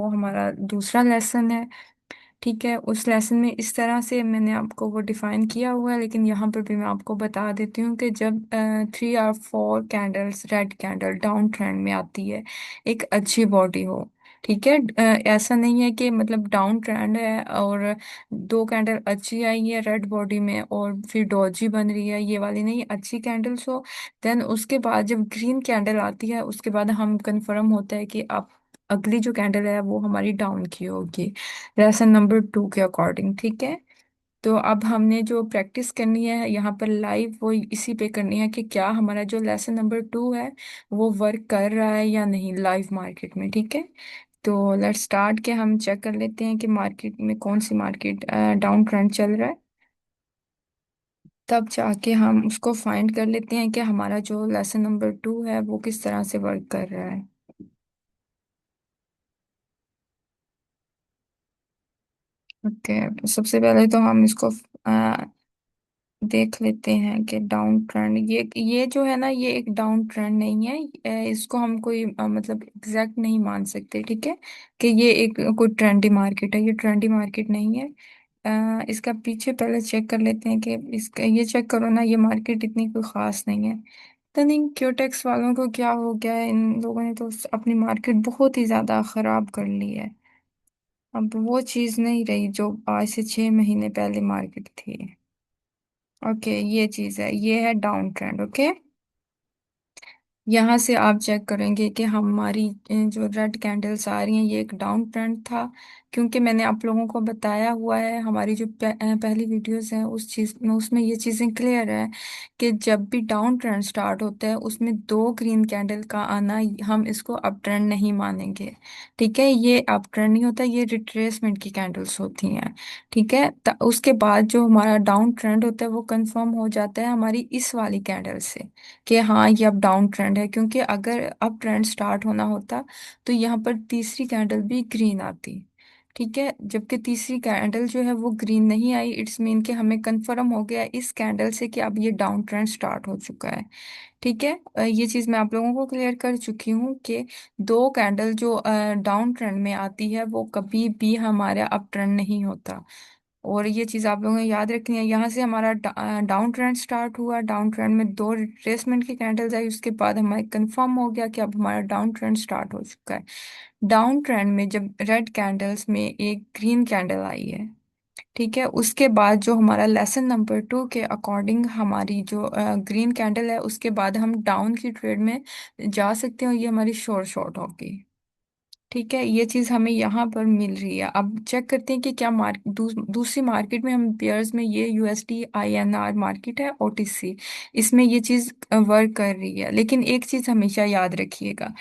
वो हमारा दूसरा लेसन है। ठीक है, उस लेसन में इस तरह से मैंने आपको वो डिफाइन किया हुआ है, लेकिन यहाँ पर भी मैं आपको बता देती हूँ कि जब 3 और 4 candles red candle down trend में आती है, एक अच्छी बॉडी हो। ठीक है, ऐसा नहीं है कि मतलब डाउन ट्रेंड है और 2 कैंडल अच्छी आई है रेड बॉडी में और फिर डॉजी बन रही है, ये वाली नहीं, अच्छी कैंडल्स हो। देन उसके बाद जब ग्रीन कैंडल आती है, उसके बाद हम कंफर्म होता है कि अब अगली जो कैंडल है वो हमारी डाउन की होगी, लेसन नंबर 2 के अकॉर्डिंग। ठीक है, तो अब हमने जो प्रैक्टिस करनी है यहाँ पर लाइव, वो इसी पे करनी है कि क्या हमारा जो लेसन नंबर 2 है वो वर्क कर रहा है या नहीं लाइव मार्केट में। ठीक है, तो लेट्स स्टार्ट के हम चेक कर लेते हैं कि मार्केट में कौन सी मार्केट डाउन ट्रेंड चल रहा है, तब जाके हम उसको फाइंड कर लेते हैं कि हमारा जो लेसन नंबर 2 है वो किस तरह से वर्क कर रहा है। ओके, तो सबसे पहले तो हम इसको देख लेते हैं कि डाउन ट्रेंड, ये जो है ना, ये एक डाउन ट्रेंड नहीं है। इसको हम कोई मतलब एग्जैक्ट नहीं मान सकते। ठीक है, कि ये एक कोई ट्रेंडी मार्केट है, ये ट्रेंडी मार्केट नहीं है। इसका पीछे पहले चेक कर लेते हैं कि इसका, ये चेक करो ना, ये मार्केट इतनी कोई खास नहीं है। तो नहीं, क्योटेक्स वालों को क्या हो गया है, इन लोगों ने तो अपनी मार्केट बहुत ही ज्यादा खराब कर ली है। अब वो चीज नहीं रही जो आज से 6 महीने पहले मार्केट थी। ओके, ये चीज है, ये है डाउन ट्रेंड। ओके, यहाँ से आप चेक करेंगे कि हमारी जो रेड कैंडल्स आ रही हैं, ये एक डाउन ट्रेंड था। क्योंकि मैंने आप लोगों को बताया हुआ है, हमारी जो पहली वीडियोस हैं उस चीज में, उसमें ये चीजें क्लियर है कि जब भी डाउन ट्रेंड स्टार्ट होता है उसमें 2 ग्रीन कैंडल का आना, हम इसको अप ट्रेंड नहीं मानेंगे। ठीक है, ये अप ट्रेंड नहीं होता, ये रिट्रेसमेंट की कैंडल्स होती हैं। ठीक है, उसके बाद जो हमारा डाउन ट्रेंड होता है वो कंफर्म हो जाता है हमारी इस वाली कैंडल से कि हाँ ये अब डाउन ट्रेंड है। क्योंकि अगर अब ट्रेंड स्टार्ट होना होता तो यहाँ पर तीसरी कैंडल भी ग्रीन आती। ठीक है, जबकि तीसरी कैंडल जो है वो ग्रीन नहीं आई, इट्स मीन कि हमें कंफर्म हो गया इस कैंडल से कि अब ये डाउन ट्रेंड स्टार्ट हो चुका है। ठीक है, ये चीज मैं आप लोगों को क्लियर कर चुकी हूँ कि 2 कैंडल जो डाउन ट्रेंड में आती है वो कभी भी हमारा अप ट्रेंड नहीं होता। और ये चीज आप लोगों ने याद रखनी है। यहाँ से हमारा डाउन ट्रेंड स्टार्ट हुआ, डाउन ट्रेंड में 2 रिट्रेसमेंट की कैंडल्स आई, उसके बाद हमारे कंफर्म हो गया कि अब हमारा डाउन ट्रेंड स्टार्ट हो चुका है। डाउन ट्रेंड में जब रेड कैंडल्स में एक ग्रीन कैंडल आई है, ठीक है, उसके बाद जो हमारा लेसन नंबर 2 के अकॉर्डिंग हमारी जो ग्रीन कैंडल है, उसके बाद हम डाउन की ट्रेड में जा सकते हैं और ये हमारी शॉर्ट शॉर्ट होगी। ठीक है, ये चीज हमें यहाँ पर मिल रही है। अब चेक करते हैं कि क्या दूसरी मार्केट में हम पेयर्स में, ये यूएसडी आईएनआर मार्केट है ओटीसी, इसमें ये चीज वर्क कर रही है। लेकिन एक चीज हमेशा याद रखिएगा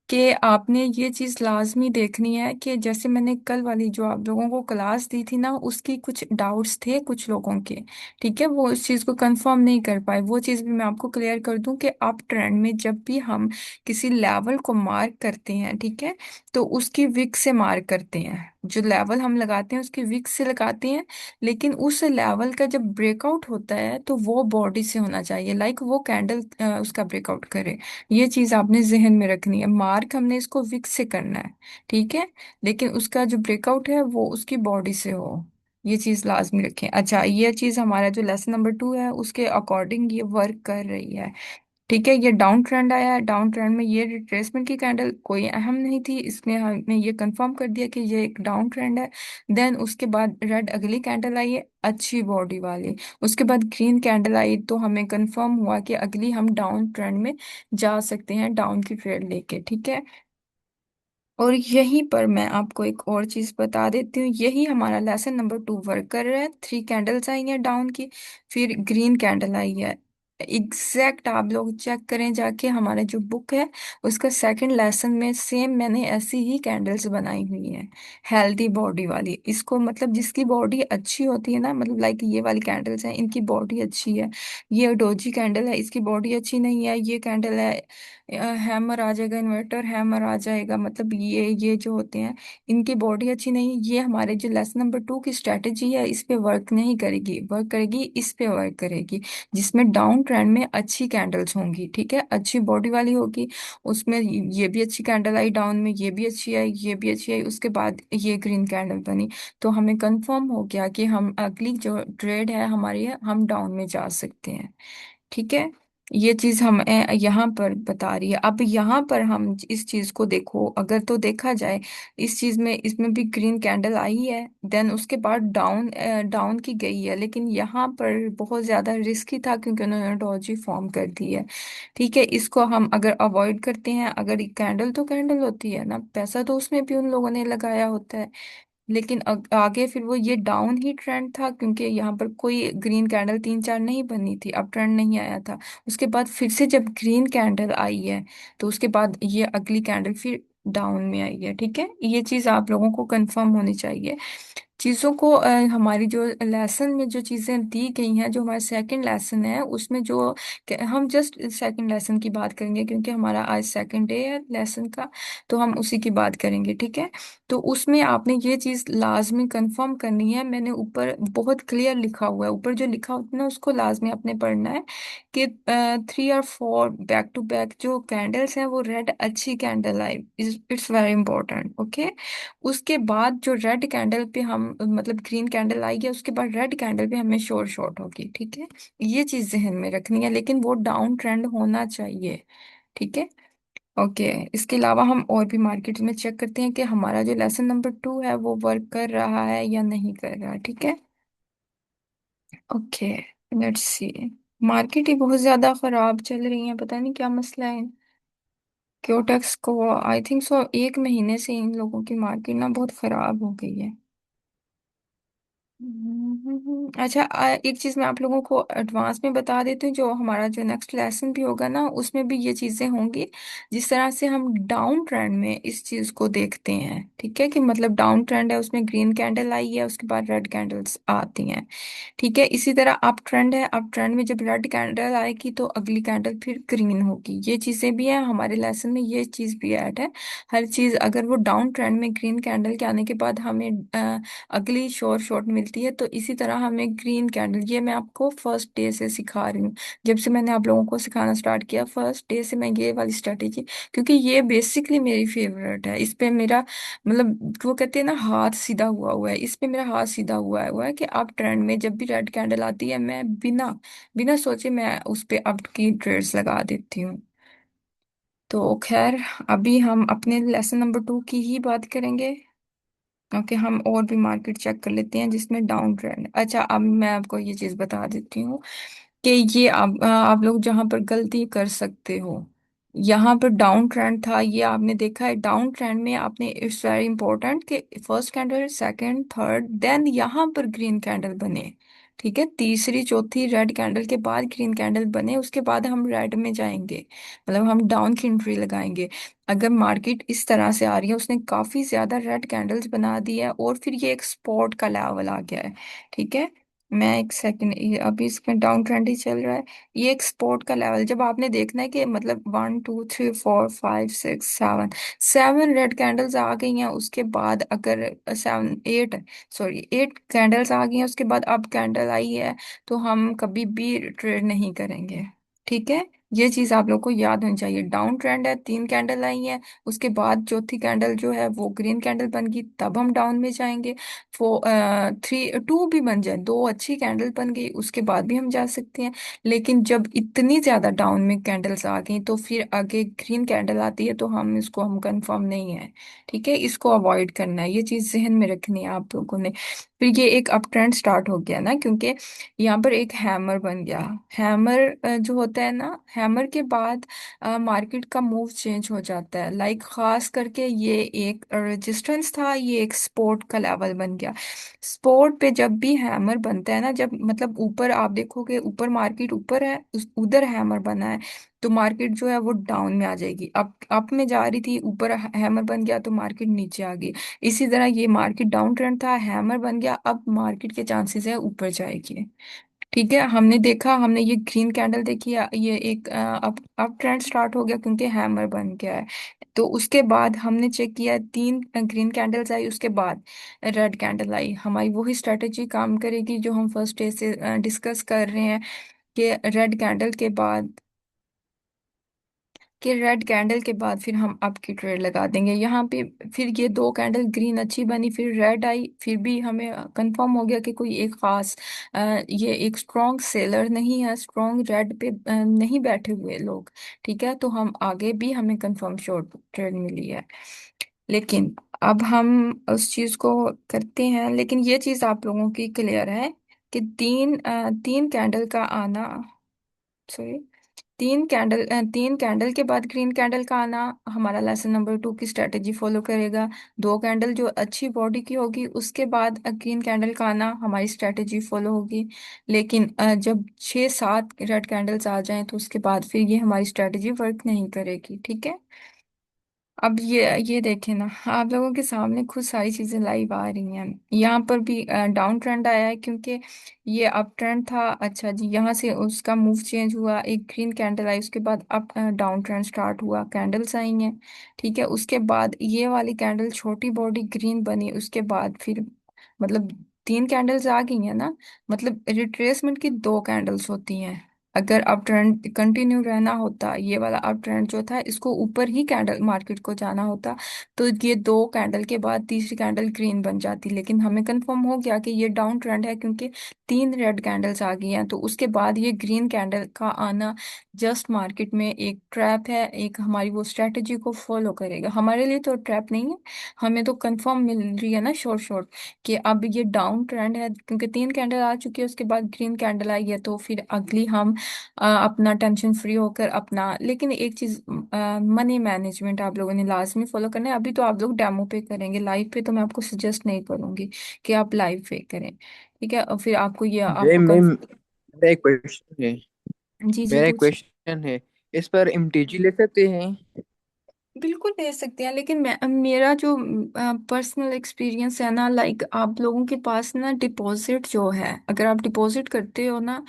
कि आपने ये चीज लाजमी देखनी है कि जैसे मैंने कल वाली जो आप लोगों को क्लास दी थी ना, उसकी कुछ डाउट्स थे कुछ लोगों के। ठीक है, वो इस चीज को कंफर्म नहीं कर पाए, वो चीज भी मैं आपको क्लियर कर दूं कि अप ट्रेंड में जब भी हम किसी लेवल को मार्क करते हैं, ठीक है, तो उसकी विक से मार्क करते हैं। जो लेवल हम लगाते हैं उसकी विक से लगाते हैं। लेकिन उस लेवल का जब ब्रेकआउट होता है तो वो बॉडी से होना चाहिए, लाइक वो कैंडल उसका ब्रेकआउट करे। ये चीज आपने जहन में रखनी है, मार्क हमने इसको विक से करना है। ठीक है, लेकिन उसका जो ब्रेकआउट है वो उसकी बॉडी से हो, ये चीज लाजमी रखें। अच्छा, ये चीज हमारा जो लेसन नंबर 2 है उसके अकॉर्डिंग ये वर्क कर रही है। ठीक है, ये डाउन ट्रेंड आया है, डाउन ट्रेंड में ये रिट्रेसमेंट की कैंडल कोई अहम नहीं थी, इसने हमें ये कंफर्म कर दिया कि ये एक डाउन ट्रेंड है। देन उसके बाद रेड अगली कैंडल आई है अच्छी बॉडी वाली, उसके बाद ग्रीन कैंडल आई, तो हमें कंफर्म हुआ कि अगली हम डाउन ट्रेंड में जा सकते हैं डाउन की ट्रेड लेके। ठीक है, और यहीं पर मैं आपको एक और चीज बता देती हूँ, यही हमारा लेसन नंबर 2 वर्क कर रहा है। 3 कैंडल्स आई हैं डाउन की, फिर ग्रीन कैंडल आई है। एग्जैक्ट आप लोग चेक करें जाके, हमारा जो बुक है उसका सेकंड लेसन में सेम मैंने ऐसी ही कैंडल्स बनाई हुई हैं, हेल्दी बॉडी वाली। इसको मतलब जिसकी बॉडी अच्छी होती है ना, मतलब लाइक ये वाली कैंडल्स हैं, इनकी बॉडी अच्छी है। ये डोजी कैंडल है, इसकी बॉडी अच्छी नहीं है। ये कैंडल है, हैमर आ जाएगा, इन्वर्टर हैमर आ जाएगा, मतलब ये जो होते हैं इनकी बॉडी अच्छी नहीं, ये हमारे जो लेसन नंबर 2 की स्ट्रेटेजी है इस पे वर्क नहीं करेगी, वर्क करेगी इस पे वर्क करेगी, जिसमें डाउन ट्रेंड में अच्छी कैंडल्स होंगी, ठीक है, अच्छी बॉडी वाली होगी। उसमें ये भी अच्छी कैंडल आई डाउन में, ये भी अच्छी आई, ये भी अच्छी आई, उसके बाद ये ग्रीन कैंडल बनी। तो हमें कंफर्म हो गया कि हम अगली जो ट्रेड है हमारी है, हम डाउन में जा सकते हैं, ठीक है। ये चीज हम यहाँ पर बता रही है। अब यहाँ पर हम इस चीज को देखो, अगर तो देखा जाए इस चीज में, इसमें भी ग्रीन कैंडल आई है, देन उसके बाद डाउन डाउन की गई है, लेकिन यहाँ पर बहुत ज्यादा रिस्की था क्योंकि उन्होंने डॉजी फॉर्म कर दी है, ठीक है। इसको हम अगर अवॉइड करते हैं, अगर कैंडल तो कैंडल होती है ना, पैसा तो उसमें भी उन लोगों ने लगाया होता है, लेकिन आगे फिर वो ये डाउन ही ट्रेंड था क्योंकि यहाँ पर कोई ग्रीन कैंडल 3 4 नहीं बनी थी, अब ट्रेंड नहीं आया था। उसके बाद फिर से जब ग्रीन कैंडल आई है तो उसके बाद ये अगली कैंडल फिर डाउन में आई है, ठीक है। ये चीज आप लोगों को कंफर्म होनी चाहिए चीज़ों को। हमारी जो लेसन में जो चीज़ें दी गई हैं, जो हमारा सेकंड लेसन है उसमें जो हम जस्ट सेकंड लेसन की बात करेंगे क्योंकि हमारा आज सेकंड डे है लेसन का, तो हम उसी की बात करेंगे, ठीक है। तो उसमें आपने ये चीज़ लाजमी कंफर्म करनी है, मैंने ऊपर बहुत क्लियर लिखा हुआ है, ऊपर जो लिखा होता है ना उसको लाजमी आपने पढ़ना है कि 3 और 4 बैक टू बैक जो कैंडल्स हैं वो रेड अच्छी candle I, it's very important, okay. उसके बाद जो रेड कैंडल पे हम मतलब ग्रीन कैंडल आएगी, उसके बाद रेड कैंडल पे हमें शोर शॉर्ट होगी, ठीक है। ये चीज जहन में रखनी है, लेकिन वो डाउन ट्रेंड होना चाहिए, ठीक है। ओके, इसके अलावा हम और भी मार्केट में चेक करते हैं कि हमारा जो लेसन नंबर 2 है वो वर्क कर रहा है या नहीं कर रहा, ठीक है। Okay, let's see. मार्केट ही बहुत ज्यादा खराब चल रही है, पता नहीं क्या मसला है। क्योटेक्स को आई थिंक सो 1 महीने से इन लोगों की मार्केट ना बहुत खराब हो गई है। अच्छा, एक चीज मैं आप लोगों को एडवांस में बता देती हूँ, जो हमारा जो नेक्स्ट लेसन भी होगा ना उसमें भी ये चीजें होंगी, जिस तरह से हम डाउन ट्रेंड में इस चीज को देखते हैं, ठीक है, कि मतलब डाउन ट्रेंड है उसमें ग्रीन कैंडल आई है उसके बाद रेड कैंडल्स आती हैं, ठीक है। इसी तरह अप ट्रेंड है, अप ट्रेंड में जब रेड कैंडल आएगी तो अगली कैंडल फिर ग्रीन होगी, ये चीजें भी हैं हमारे लेसन में, ये चीज भी ऐड है। हर चीज अगर वो डाउन ट्रेंड में ग्रीन कैंडल के आने के बाद हमें अगली शोर शॉट मिलती है, तो इसी तरह हमें ग्रीन कैंडल, ये मैं आपको फर्स्ट डे से सिखा रही हूँ, जब से मैंने आप लोगों को सिखाना स्टार्ट किया फर्स्ट डे से मैं ये वाली स्ट्रेटेजी, क्योंकि ये बेसिकली मेरी फेवरेट है, इस पे मेरा मतलब वो कहते हैं ना हाथ सीधा हुआ हुआ है, इस पे मेरा हाथ सीधा हुआ है कि अब ट्रेंड में जब भी रेड कैंडल आती है मैं बिना बिना सोचे मैं उस पे अप की ट्रेड्स लगा देती हूँ। तो खैर, अभी हम अपने लेसन नंबर 2 की ही बात करेंगे, क्योंकि हम और भी मार्केट चेक कर लेते हैं जिसमें डाउन ट्रेंड। अच्छा, अब मैं आपको ये चीज बता देती हूँ कि ये आप लोग जहाँ पर गलती कर सकते हो, यहाँ पर डाउन ट्रेंड था, ये आपने देखा है डाउन ट्रेंड में आपने, इट्स वेरी इंपॉर्टेंट कि first candle second third then यहाँ पर ग्रीन कैंडल बने, ठीक है, तीसरी चौथी रेड कैंडल के बाद ग्रीन कैंडल बने, उसके बाद हम रेड में जाएंगे, मतलब हम डाउन की एंट्री लगाएंगे। अगर मार्केट इस तरह से आ रही है, उसने काफी ज्यादा रेड कैंडल्स बना दी है और फिर ये एक स्पॉट का लेवल आ गया है, ठीक है। मैं एक सेकंड, अभी इसमें डाउन ट्रेंड ही चल रहा है, ये एक स्पॉट का लेवल जब आपने देखना है कि मतलब 1 2 3 4 5 6 7 7 रेड कैंडल्स आ गई हैं, उसके बाद अगर 7 8 सॉरी 8 कैंडल्स आ गई हैं, उसके बाद अब कैंडल आई है, तो हम कभी भी ट्रेड नहीं करेंगे, ठीक है। ये चीज आप लोग को याद होनी चाहिए, डाउन ट्रेंड है, 3 कैंडल आई हैं, उसके बाद चौथी कैंडल जो है वो ग्रीन कैंडल बन गई, तब हम डाउन में जाएंगे। 2 भी बन जाए, 2 अच्छी कैंडल बन गई उसके बाद भी हम जा सकते हैं, लेकिन जब इतनी ज्यादा डाउन में कैंडल्स आ गई तो फिर आगे ग्रीन कैंडल आती है, तो हम कंफर्म नहीं है, ठीक है, इसको अवॉइड करना है, ये चीज जहन में रखनी है आप लोगों ने। फिर ये एक अप ट्रेंड स्टार्ट हो गया ना, क्योंकि यहाँ पर एक हैमर बन गया। हैमर जो होता है ना, हैमर के बाद मार्केट का मूव चेंज हो जाता है, लाइक खास करके ये एक रेजिस्टेंस था, ये एक सपोर्ट का लेवल बन गया। सपोर्ट पे जब भी हैमर बनता है ना, जब मतलब ऊपर आप देखोगे ऊपर मार्केट ऊपर है, उधर हैमर बना है, तो मार्केट जो है वो डाउन में आ जाएगी, अप में जा रही थी, ऊपर हैमर बन गया तो मार्केट नीचे आ गई। इसी तरह ये मार्केट डाउन ट्रेंड था, हैमर बन गया, अब मार्केट के चांसेस है ऊपर जाएगी। ठीक है, हमने देखा, हमने ये ग्रीन कैंडल देखी है, ये एक अब ट्रेंड स्टार्ट हो गया क्योंकि हैमर बन गया है। तो उसके बाद हमने चेक किया, तीन ग्रीन कैंडल्स आई, उसके बाद रेड कैंडल आई। हमारी वही स्ट्रेटेजी काम करेगी जो हम फर्स्ट डे से डिस्कस कर रहे हैं, कि रेड कैंडल के बाद, कि रेड कैंडल के बाद फिर हम अप की ट्रेड लगा देंगे यहाँ पे। फिर ये दो कैंडल ग्रीन अच्छी बनी, फिर रेड आई, फिर भी हमें कंफर्म हो गया कि कोई एक खास ये एक स्ट्रॉन्ग सेलर नहीं है, स्ट्रॉन्ग रेड पे नहीं बैठे हुए लोग। ठीक है, तो हम आगे भी हमें कंफर्म शॉर्ट ट्रेड मिली है। लेकिन अब हम उस चीज को करते हैं, लेकिन ये चीज आप लोगों की क्लियर है कि तीन कैंडल का आना, सॉरी, तीन कैंडल के बाद ग्रीन कैंडल का आना हमारा लेसन नंबर 2 की स्ट्रेटेजी फॉलो करेगा। दो कैंडल जो अच्छी बॉडी की होगी उसके बाद ग्रीन कैंडल का आना हमारी स्ट्रेटेजी फॉलो होगी। लेकिन जब 6-7 रेड कैंडल्स आ जाएं तो उसके बाद फिर ये हमारी स्ट्रेटेजी वर्क नहीं करेगी। ठीक है, अब ये देखें ना, आप लोगों के सामने खुद सारी चीजें लाइव आ रही हैं। यहाँ पर भी डाउन ट्रेंड आया है क्योंकि ये अप ट्रेंड था। अच्छा जी, यहाँ से उसका मूव चेंज हुआ, एक ग्रीन कैंडल आई, उसके बाद अप डाउन ट्रेंड स्टार्ट हुआ, कैंडल्स आई हैं। ठीक है, उसके बाद ये वाली कैंडल छोटी बॉडी ग्रीन बनी, उसके बाद फिर मतलब तीन कैंडल्स आ गई हैं ना, मतलब रिट्रेसमेंट की दो कैंडल्स होती हैं। अगर अप ट्रेंड कंटिन्यू रहना होता, ये वाला अप ट्रेंड जो था इसको ऊपर ही कैंडल मार्केट को जाना होता, तो ये दो कैंडल के बाद तीसरी कैंडल ग्रीन बन जाती। लेकिन हमें कंफर्म हो गया कि ये डाउन ट्रेंड है क्योंकि तीन रेड कैंडल्स आ गई हैं, तो उसके बाद ये ग्रीन कैंडल का आना जस्ट मार्केट में एक ट्रैप है, एक हमारी वो स्ट्रेटेजी को फॉलो करेगा। हमारे लिए तो ट्रैप नहीं है, हमें तो कंफर्म मिल रही है ना शॉर्ट शॉर्ट, कि अब ये डाउन ट्रेंड है क्योंकि तीन कैंडल आ चुकी है, उसके बाद ग्रीन कैंडल आई है, तो फिर अगली हम अपना टेंशन फ्री होकर अपना, लेकिन एक चीज, मनी मैनेजमेंट आप लोगों ने लाजमी फॉलो करना है। अभी तो आप लोग डेमो पे करेंगे, लाइव पे तो मैं आपको सजेस्ट नहीं करूंगी कि आप लाइव पे करें। ठीक है, और फिर आपको ये ये आपको मैं मेरा एक क्वेश्चन है। जी जी मेरा एक पूछ। क्वेश्चन है, इस पर एमटीजी ले सकते हैं? बिल्कुल दे सकते हैं, लेकिन मेरा जो पर्सनल एक्सपीरियंस है ना, लाइक आप लोगों के पास ना डिपॉजिट जो है, अगर आप डिपॉजिट करते हो ना,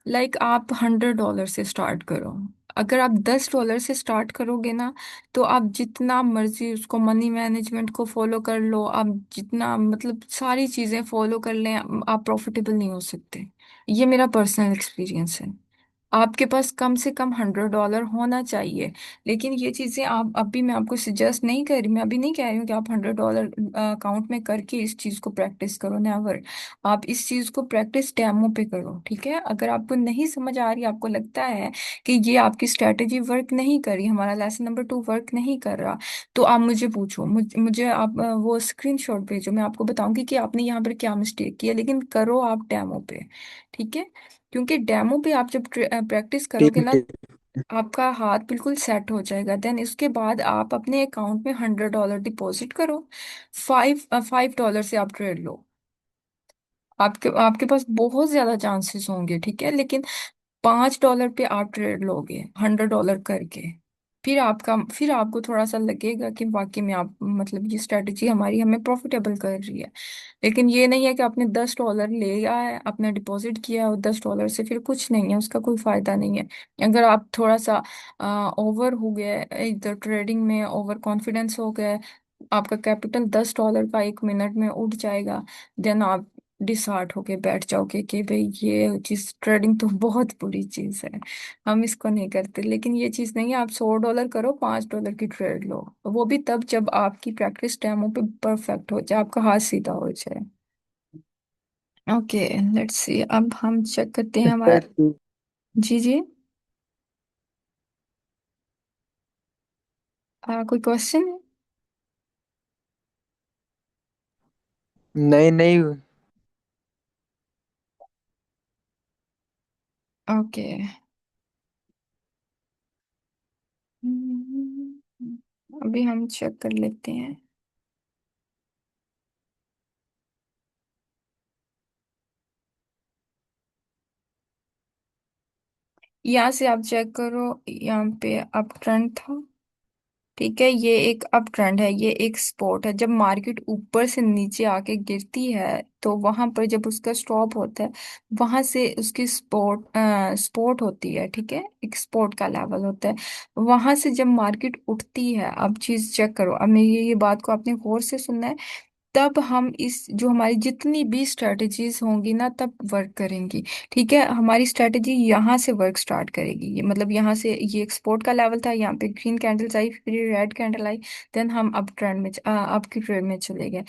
लाइक आप $100 से स्टार्ट करो। अगर आप $10 से स्टार्ट करोगे ना, तो आप जितना मर्जी उसको मनी मैनेजमेंट को फॉलो कर लो, आप जितना मतलब सारी चीजें फॉलो कर लें, आप प्रॉफिटेबल नहीं हो सकते। ये मेरा पर्सनल एक्सपीरियंस है। आपके पास कम से कम $100 होना चाहिए। लेकिन ये चीजें आप अभी, मैं आपको सजेस्ट नहीं कर रही, मैं अभी नहीं कह रही हूँ कि आप $100 अकाउंट में करके इस चीज को प्रैक्टिस करो, नेवर। आप इस चीज को प्रैक्टिस डेमो पे करो। ठीक है, अगर आपको नहीं समझ आ रही, आपको लगता है कि ये आपकी स्ट्रेटेजी वर्क नहीं कर रही, हमारा लेसन नंबर 2 वर्क नहीं कर रहा, तो आप मुझे पूछो, मुझे आप वो स्क्रीनशॉट भेजो, मैं आपको बताऊंगी कि आपने यहाँ पर क्या मिस्टेक किया, लेकिन करो आप डेमो पे। ठीक है, क्योंकि डेमो पे आप जब प्रैक्टिस करोगे ठीक ना, है। आपका हाथ बिल्कुल सेट हो जाएगा। देन इसके बाद आप अपने अकाउंट में $100 डिपॉजिट करो, $5 से आप ट्रेड लो। आपके आपके पास बहुत ज्यादा चांसेस होंगे। ठीक है, लेकिन $5 पे आप ट्रेड लोगे $100 करके, फिर आपको थोड़ा सा लगेगा कि वाकई में आप मतलब ये स्ट्रेटेजी हमारी हमें प्रॉफिटेबल कर रही है। लेकिन ये नहीं है कि आपने $10 ले आए, आपने डिपॉजिट किया और $10 से फिर कुछ नहीं है, उसका कोई फायदा नहीं है। अगर आप थोड़ा सा ओवर हो गए इधर ट्रेडिंग में, ओवर कॉन्फिडेंस हो गए, आपका कैपिटल $10 का 1 मिनट में उठ जाएगा, देन आप डिसहार्ट होके बैठ जाओगे कि भाई ये चीज, ट्रेडिंग तो बहुत बुरी चीज है, हम इसको नहीं करते। लेकिन ये चीज नहीं है, आप $100 करो, $5 की ट्रेड लो, वो भी तब जब आपकी प्रैक्टिस डेमो पे परफेक्ट हो जाए, आपका हाथ सीधा हो जाए। ओके, लेट्स सी, अब हम चेक करते हैं अच्छा हमारा। तो जी जी, कोई क्वेश्चन है? नहीं नहीं। ओके, अभी हम चेक कर लेते हैं। यहाँ से आप चेक करो, यहाँ पे अप ट्रेंड था, ठीक है, ये एक अप ट्रेंड है, ये एक स्पॉट है। जब मार्केट ऊपर से नीचे आके गिरती है तो वहां पर जब उसका स्टॉप होता है, वहां से उसकी स्पोर्ट होती है, ठीक है, एक स्पोर्ट का लेवल होता है। वहां से जब मार्केट उठती है, अब चीज चेक करो, अब मैं ये बात को आपने गौर से सुनना है। तब हम इस जो हमारी जितनी भी स्ट्रेटजीज होंगी ना तब वर्क करेंगी। ठीक है, हमारी स्ट्रेटजी यहाँ से वर्क स्टार्ट करेगी। ये मतलब यहाँ से ये एक्सपोर्ट का लेवल था, यहाँ पे ग्रीन कैंडल्स आई, फिर रेड कैंडल आई, देन हम अप ट्रेंड में अप की ट्रेड में चले गए।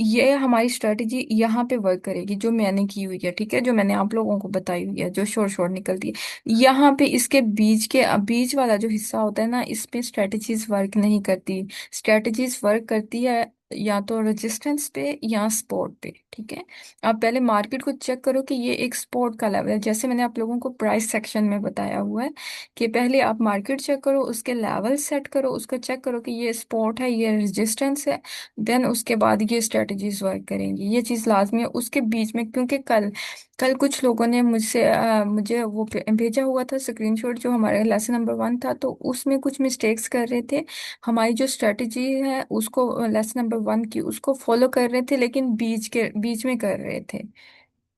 ये हमारी स्ट्रेटजी यहाँ पे वर्क करेगी, जो मैंने की हुई है, ठीक है, जो मैंने आप लोगों को बताई हुई है, जो शोर शोर निकलती है यहाँ पे। इसके बीच वाला जो हिस्सा होता है ना, इसमें स्ट्रेटजीज वर्क नहीं करती। स्ट्रेटजीज वर्क करती है या तो रेजिस्टेंस पे या सपोर्ट पे, ठीक है। आप पहले मार्केट को चेक करो कि ये एक सपोर्ट का लेवल है, जैसे मैंने आप लोगों को प्राइस सेक्शन में बताया हुआ है कि पहले आप मार्केट चेक करो, उसके लेवल सेट करो, उसको चेक करो कि ये सपोर्ट है, ये रेजिस्टेंस है, देन उसके बाद ये स्ट्रेटजीज वर्क करेंगी। ये चीज़ लाजमी है उसके बीच में, क्योंकि कल कल कुछ लोगों ने मुझे वो भेजा हुआ था स्क्रीनशॉट, जो हमारे लेसन नंबर 1 था, तो उसमें कुछ मिस्टेक्स कर रहे थे। हमारी जो स्ट्रेटजी है उसको, लेसन नंबर 1 की, उसको फॉलो कर रहे थे, लेकिन बीच में कर रहे थे।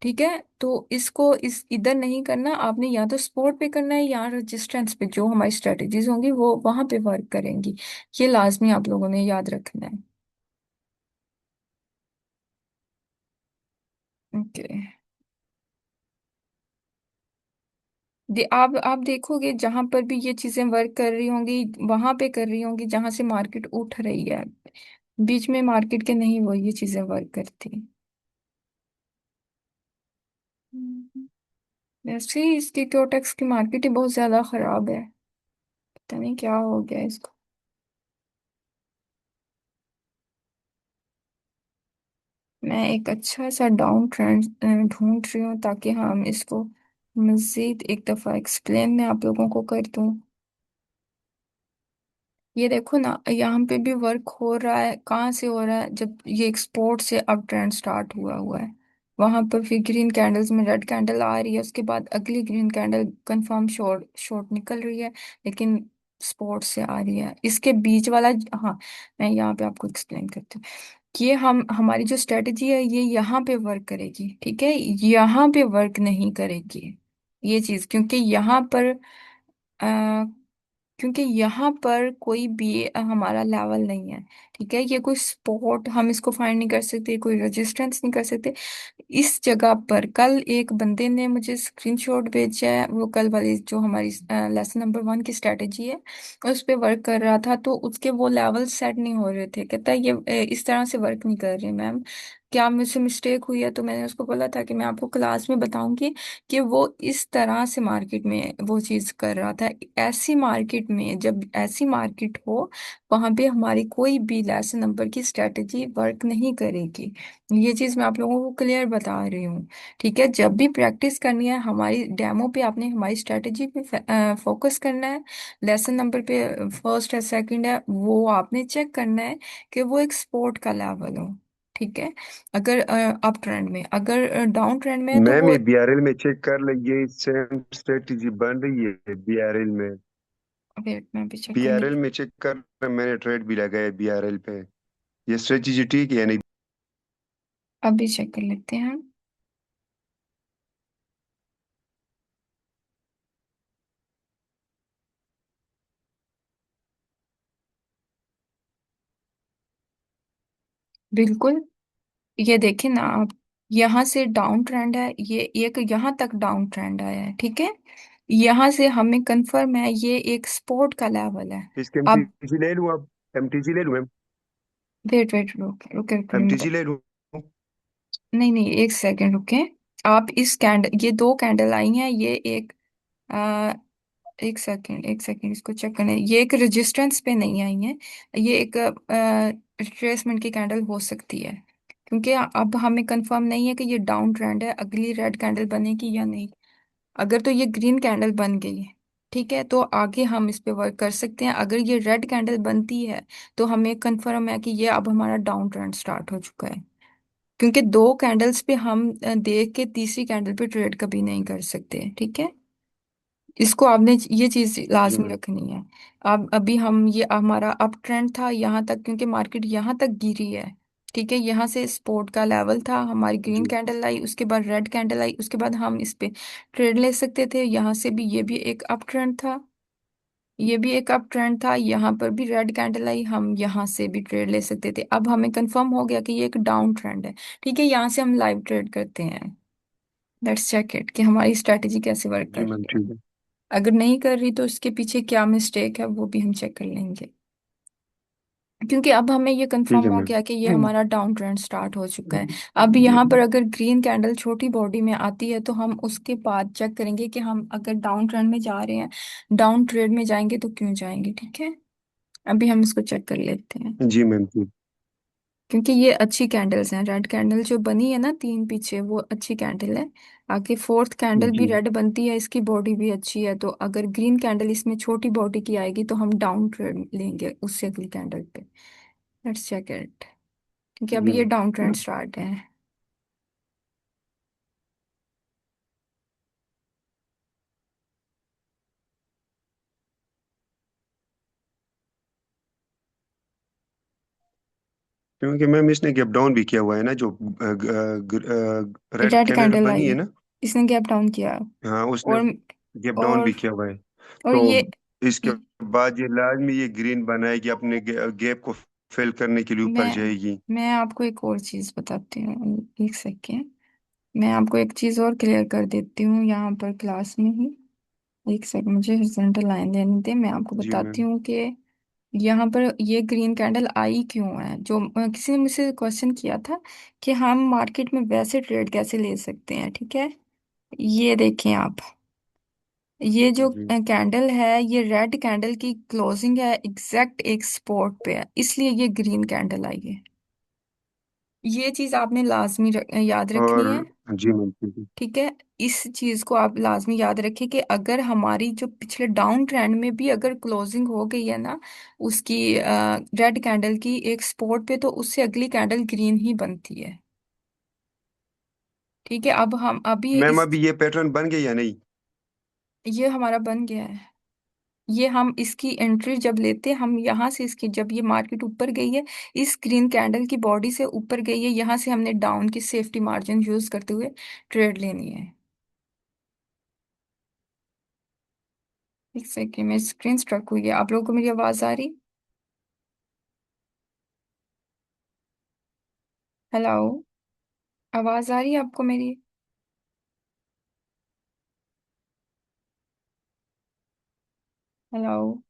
ठीक है, तो इसको इस इधर नहीं करना आपने, या तो सपोर्ट पे करना है या रेजिस्टेंस पे। जो हमारी स्ट्रेटजीज होंगी वो वहां पे वर्क करेंगी। ये लाजमी आप लोगों ने याद रखना है। ओके। आप देखोगे जहां पर भी ये चीजें वर्क कर रही होंगी, वहां पे कर रही होंगी जहां से मार्केट उठ रही है। बीच में मार्केट के नहीं वो ये चीजें वर्क करती। हम्म। वैसे ही इसकी क्योटेक्स की मार्केट ही बहुत ज्यादा खराब है। पता नहीं क्या हो गया इसको। मैं एक अच्छा सा डाउन ट्रेंड ढूंढ रही हूँ, ताकि हम इसको मजीद एक दफा एक्सप्लेन मैं आप लोगों को कर दूँ। ये देखो ना, यहाँ पे भी वर्क हो रहा है। कहाँ से हो रहा है? जब ये एक्सपोर्ट से अप ट्रेंड स्टार्ट हुआ है, वहां पर फिर ग्रीन कैंडल्स में रेड कैंडल आ रही है, उसके बाद अगली green candle confirm short short निकल रही है, लेकिन स्पोर्ट से आ रही है। इसके बीच वाला, हाँ, मैं यहाँ पे आपको एक्सप्लेन करती हूँ। ये हम हमारी जो स्ट्रेटजी है ये यहाँ पे वर्क करेगी, ठीक है, यहाँ पे वर्क नहीं करेगी ये चीज, क्योंकि यहाँ पर कोई भी हमारा लेवल नहीं है। ठीक है, ये कोई स्पॉट हम इसको फाइंड नहीं कर सकते, कोई रेजिस्टेंस नहीं कर सकते। इस जगह पर कल एक बंदे ने मुझे स्क्रीनशॉट भेजा है, वो कल वाली जो हमारी लेसन नंबर 1 की स्ट्रेटेजी है उस पे वर्क कर रहा था, तो उसके वो लेवल सेट नहीं हो रहे थे। कहता है ये इस तरह से वर्क नहीं कर रहे मैम, क्या मुझसे मिस्टेक हुई है? तो मैंने उसको बोला था कि मैं आपको क्लास में बताऊंगी कि वो इस तरह से मार्केट में वो चीज कर रहा था। ऐसी मार्केट में, जब ऐसी मार्केट हो, वहां पे हमारी कोई भी लेसन नंबर की स्ट्रेटेजी वर्क नहीं करेगी। ये चीज मैं आप लोगों को क्लियर बता रही हूँ। ठीक है, जब भी प्रैक्टिस करनी है हमारी डेमो पे, आपने हमारी स्ट्रेटेजी पे फोकस करना है। लेसन नंबर पे फर्स्ट है सेकंड है, वो आपने चेक करना है कि वो एक स्पोर्ट का लेवल हो। ठीक है, अगर अप ट्रेंड में, अगर डाउन ट्रेंड में है तो मैम वो। ये बीआरएल में चेक कर ले, ये सेम स्ट्रेटजी बन रही है बीआरएल में। वेट, मैं भी चेक कर बीआरएल लेती में चेक कर ले, मैंने ट्रेड भी लगाया बीआरएल पे। ये स्ट्रेटजी ठीक है या नहीं? हूँ, अभी चेक कर लेते हैं। बिल्कुल, ये देखें ना आप, यहाँ से डाउन ट्रेंड है, ये एक यहाँ तक डाउन ट्रेंड आया है, ठीक है। यहाँ से हमें कंफर्म है ये एक सपोर्ट का लेवल है। इसके अब एमटीजी ले लूँ अब? एमटीजी ले लूँ मैम? वेट वेट, रुक रुक रुक, मैं एमटीजी ले लूँ? नहीं नहीं, एक सेकंड रुके। आप इस कैंडल, ये दो कैंडल आई हैं, ये एक आ, एक सेकंड इसको चेक करने, ये एक रेजिस्टेंस पे नहीं आई है, ये एक रिट्रेसमेंट की कैंडल हो सकती है। क्योंकि अब हमें कंफर्म नहीं है कि ये डाउन ट्रेंड है, अगली रेड कैंडल बनेगी या नहीं। अगर तो ये ग्रीन कैंडल बन गई है, ठीक है, तो आगे हम इस पे वर्क कर सकते हैं। अगर ये रेड कैंडल बनती है तो हमें कंफर्म है कि ये अब हमारा डाउन ट्रेंड स्टार्ट हो चुका है। क्योंकि दो कैंडल्स पे हम देख के तीसरी कैंडल पे ट्रेड कभी नहीं कर सकते, ठीक है। इसको आपने ये चीज जी लाजमी मैम। रखनी है। अब अभी हम ये हमारा अप ट्रेंड था यहाँ तक, क्योंकि मार्केट यहाँ तक गिरी है। ठीक है, यहाँ से सपोर्ट का लेवल था, हमारी ग्रीन जी कैंडल आई, उसके बाद रेड कैंडल आई, उसके बाद हम इस पे ट्रेड ले सकते थे। यहाँ से भी ये भी एक अप ट्रेंड था, ये भी एक अप ट्रेंड था, यहाँ पर भी रेड कैंडल आई, हम यहाँ से भी ट्रेड ले सकते थे। अब हमें कंफर्म हो गया कि ये एक डाउन ट्रेंड है। ठीक है, यहाँ से हम लाइव ट्रेड करते हैं। लेट्स चेक इट कि हमारी स्ट्रैटेजी कैसे वर्क कर जी रही मैम। है। ठीक है। अगर नहीं कर रही तो इसके पीछे क्या मिस्टेक है वो भी हम चेक कर लेंगे, क्योंकि अब हमें ये ठीक कंफर्म है हो मैम। गया कि ये हमारा डाउन ट्रेंड स्टार्ट हो चुका है। अब यहाँ पर अगर ग्रीन कैंडल छोटी बॉडी में आती है तो हम उसके बाद चेक करेंगे कि हम अगर डाउन ट्रेंड में जा रहे हैं, डाउन ट्रेड में जाएंगे तो क्यों जाएंगे। ठीक है, अभी हम इसको चेक कर लेते हैं, जी मैम। ठीक। क्योंकि ये अच्छी कैंडल्स हैं। रेड कैंडल जो बनी है ना तीन पीछे, वो अच्छी कैंडल है। आगे फोर्थ कैंडल भी जी रेड बनती है, इसकी बॉडी भी अच्छी है। तो अगर ग्रीन कैंडल इसमें छोटी बॉडी की आएगी तो हम डाउन ट्रेड लेंगे उससे अगली कैंडल पे। लेट्स चेक इट, क्योंकि जी अभी ये मैम। डाउन ट्रेंड स्टार्ट है। क्योंकि मैम इसने गैप डाउन भी किया हुआ है ना, जो रेड रेड कैंडल कैंडल बनी आई, है ना। इसने गैप डाउन किया। हाँ, उसने और गैप डाउन और भी किया हुआ है। और तो ये इसके बाद ये लाजमी ये ग्रीन बनाएगी, अपने गैप को फिल करने के लिए ऊपर मैं जाएगी। मैं आपको एक और चीज बताती हूँ, एक सेकेंड। मैं आपको एक चीज और क्लियर कर देती हूँ यहाँ पर क्लास में ही। एक सेकंड, मुझे हॉरिजॉन्टल लाइन लेने दे, मैं आपको जी बताती मैम। हूँ कि यहाँ पर ये ग्रीन कैंडल आई क्यों है। जो किसी ने मुझसे क्वेश्चन किया था कि हम मार्केट में वैसे ट्रेड कैसे ले सकते हैं। ठीक है, ये देखें आप, ये जो जी कैंडल है ये रेड कैंडल की क्लोजिंग है, एग्जैक्ट एक स्पॉट पे है, इसलिए ये ग्रीन कैंडल आई है। ये चीज आपने लाजमी याद और रखनी है। जी मैम। ठीक है। ठीक है, इस चीज को आप लाजमी याद रखें कि अगर हमारी जो पिछले डाउन ट्रेंड में भी अगर क्लोजिंग हो गई है ना उसकी रेड कैंडल की एक स्पॉट पे, तो उससे अगली कैंडल ग्रीन ही बनती है। ठीक है, अब हम अभी मैम इस, अभी ये पैटर्न बन गया या नहीं? ये हमारा बन गया है। ये हम इसकी एंट्री जब लेते हैं, हम यहाँ से इसकी, जब ये मार्केट ऊपर गई है, इस ग्रीन कैंडल की बॉडी से ऊपर गई है, यहाँ से हमने डाउन की सेफ्टी मार्जिन यूज करते हुए ट्रेड लेनी है। एक सेकेंड, मेरी स्क्रीन स्ट्रक हुई है। आप लोगों को मेरी आवाज आ रही? हेलो, आवाज आ रही है आपको मेरी? हेलो।